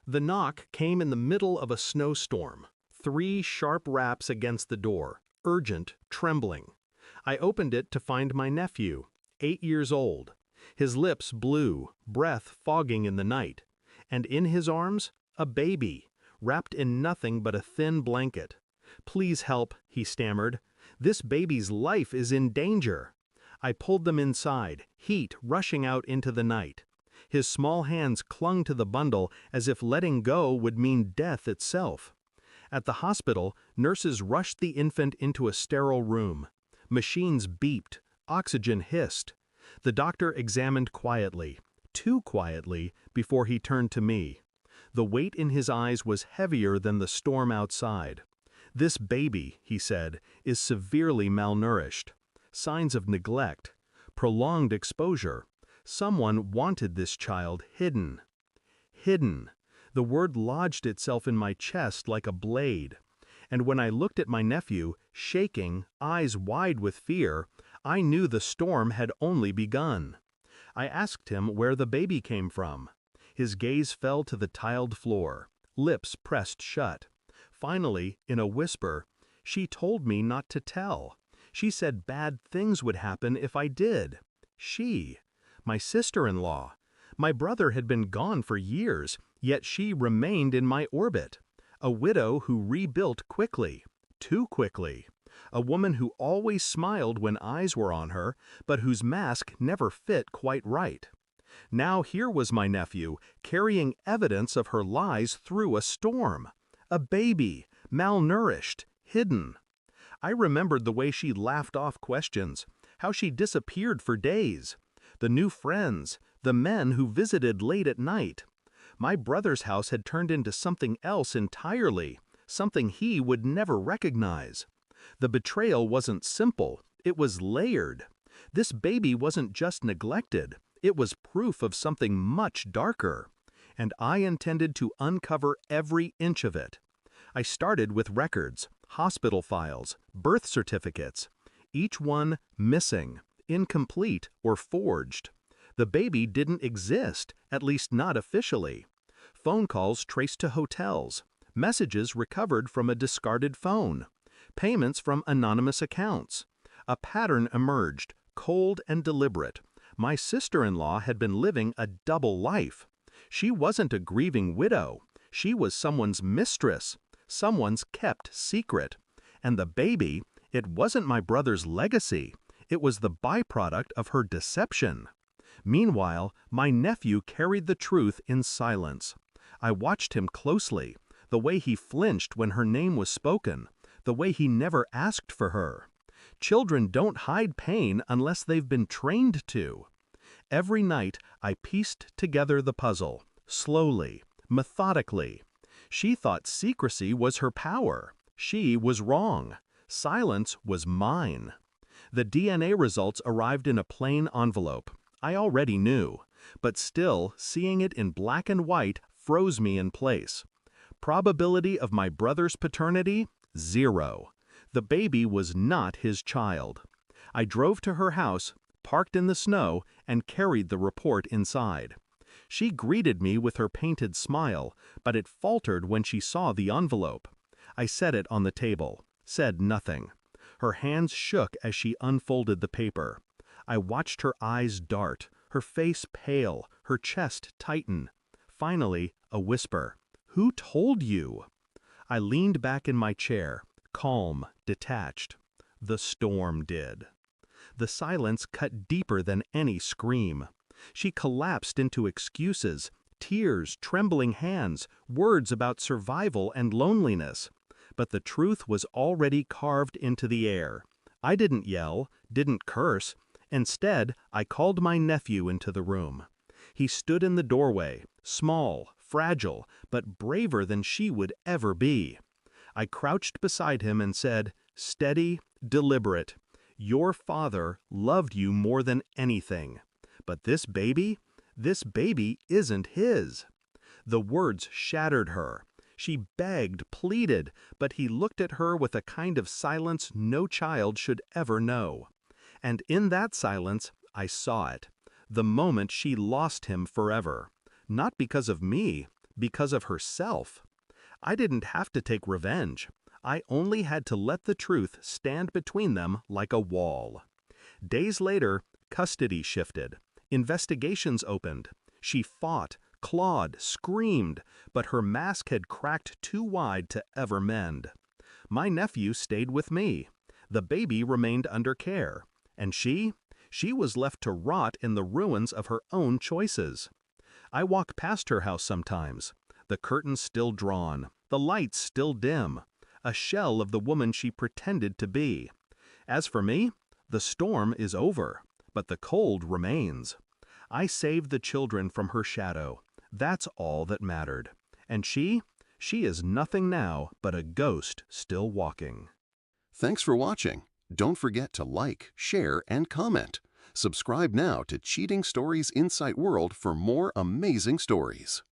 The knock came in the middle of a snowstorm. 3 sharp raps against the door, urgent, trembling. I opened it to find my nephew, 8 years old, his lips blue, breath fogging in the night, and in his arms, a baby, wrapped in nothing but a thin blanket. "Please help," he stammered. "This baby's life is in danger." I pulled them inside, heat rushing out into the night. His small hands clung to the bundle as if letting go would mean death itself. At the hospital, nurses rushed the infant into a sterile room. Machines beeped, oxygen hissed. The doctor examined quietly, too quietly, before he turned to me. The weight in his eyes was heavier than the storm outside. "This baby," he said, "is severely malnourished. Signs of neglect, prolonged exposure. Someone wanted this child hidden." Hidden. The word lodged itself in my chest like a blade. And when I looked at my nephew, shaking, eyes wide with fear, I knew the storm had only begun. I asked him where the baby came from. His gaze fell to the tiled floor, lips pressed shut. Finally, in a whisper, "She told me not to tell. She said bad things would happen if I did." She, my sister-in-law. My brother had been gone for years, yet she remained in my orbit. A widow who rebuilt quickly, too quickly. A woman who always smiled when eyes were on her, but whose mask never fit quite right. Now here was my nephew, carrying evidence of her lies through a storm. A baby, malnourished, hidden. I remembered the way she laughed off questions, how she disappeared for days. The new friends, the men who visited late at night. My brother's house had turned into something else entirely, something he would never recognize. The betrayal wasn't simple, it was layered. This baby wasn't just neglected, it was proof of something much darker. And I intended to uncover every inch of it. I started with records, hospital files, birth certificates, each one missing, incomplete, or forged. The baby didn't exist, at least not officially. Phone calls traced to hotels, messages recovered from a discarded phone, payments from anonymous accounts. A pattern emerged, cold and deliberate. My sister-in-law had been living a double life. She wasn't a grieving widow. She was someone's mistress, someone's kept secret. And the baby, it wasn't my brother's legacy. It was the byproduct of her deception. Meanwhile, my nephew carried the truth in silence. I watched him closely, the way he flinched when her name was spoken, the way he never asked for her. Children don't hide pain unless they've been trained to. Every night, I pieced together the puzzle, slowly, methodically. She thought secrecy was her power. She was wrong. Silence was mine. The DNA results arrived in a plain envelope. I already knew, but still, seeing it in black and white froze me in place. Probability of my brother's paternity? 0. The baby was not his child. I drove to her house, parked in the snow, and carried the report inside. She greeted me with her painted smile, but it faltered when she saw the envelope. I set it on the table, said nothing. Her hands shook as she unfolded the paper. I watched her eyes dart, her face pale, her chest tighten. Finally, a whisper. "Who told you?" I leaned back in my chair, calm, detached. The storm did. The silence cut deeper than any scream. She collapsed into excuses, tears, trembling hands, words about survival and loneliness. But the truth was already carved into the air. I didn't yell, didn't curse. Instead, I called my nephew into the room. He stood in the doorway, small, fragile, but braver than she would ever be. I crouched beside him and said, steady, deliberate, "Your father loved you more than anything. But this baby isn't his." The words shattered her. She begged, pleaded, but he looked at her with a kind of silence no child should ever know. And in that silence, I saw it. The moment she lost him forever. Not because of me, because of herself. I didn't have to take revenge. I only had to let the truth stand between them like a wall. Days later, custody shifted. Investigations opened. She fought, clawed, screamed, but her mask had cracked too wide to ever mend. My nephew stayed with me. The baby remained under care. And she was left to rot in the ruins of her own choices. I walk past her house sometimes. The curtains still drawn, the lights still dim, a shell of the woman she pretended to be. As for me, the storm is over, but the cold remains. I saved the children from her shadow. That's all that mattered. And she is nothing now but a ghost still walking. Thanks for watching. Don't forget to like, share, and comment. Subscribe now to Cheating Stories Insight World for more amazing stories.